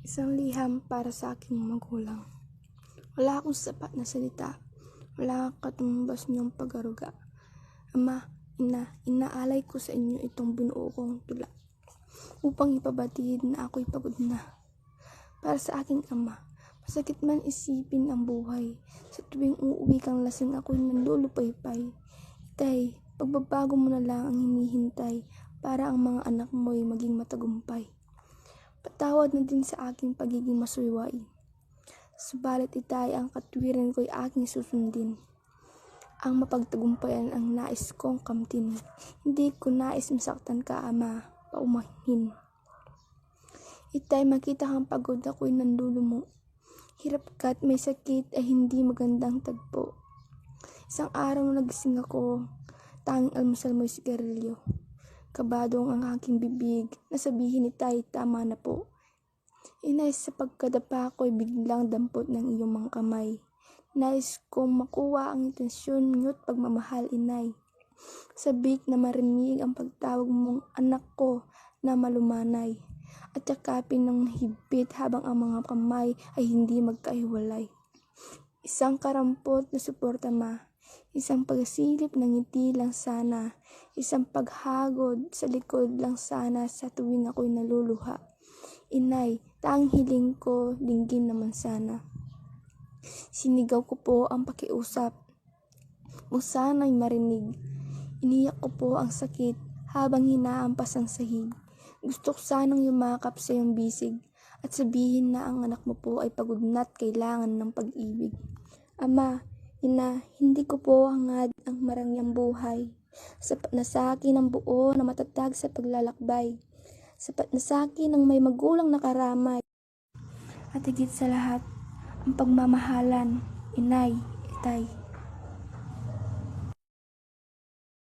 Isang liham para sa aking magulang. Wala akong sapat na salita. Wala kang katumbas niyong pag-aruga. Ama, ina, inaalay ko sa inyo itong binuo kong tula upang ipabatid na ako'y pagod na. Para sa aking ama, masakit man isipin ang buhay. Sa tuwing uuwi kang lasing ako'y nanlulupaypay. Itay, pagbabago mo na lang ang hinihintay para ang mga anak mo'y maging matagumpay. Patawad na din sa aking pagiging masuway. Subalit itay, ang katwiran ko'y aking susundin. Ang mapagtagumpayan ang nais kong kamtin. Hindi ko nais masaktan ka, ama, paumanhin. Itay, makita kang pagod ako'y nandulumo. Hirap ka't may sakit ay hindi magandang tagpo. Isang araw nagising ako, tanging almusal mo'y sigarilyo. Kabadong ang aking bibig, nasabihin ni Tay, tama na po. Inay, sa pagkadapa ko'y biglang dampot ng iyong mga kamay. Nais kong makuha ang intensyon niyo't pagmamahal, inay. Sabik na marinig ang pagtawag mong anak ko na malumanay. At yakapin ng higpit habang ang mga kamay ay hindi magkahiwalay. Isang karampot na suporta, ma. Isang pagsilip ng ngiti lang sana. Isang paghagod sa likod lang sana sa tuwing ako'y naluluha. Inay, tanging hiling ko, dinggin naman sana. Sinigaw ko po ang pakiusap. Kung sana'y marinig. Iniyak ko po ang sakit habang hinaampas ang sahig. Gusto ko sanang yumakap sa iyong bisig at sabihin na ang anak mo po ay pagod na't kailangan ng pag-ibig. Ama, ina, hindi ko po hangad ang marangyang buhay. Sapat na sa akin ang buo na matatag sa paglalakbay. Sapat na sa akin ang may magulang na karamay. At higit sa lahat, ang pagmamahalan, inay, itay.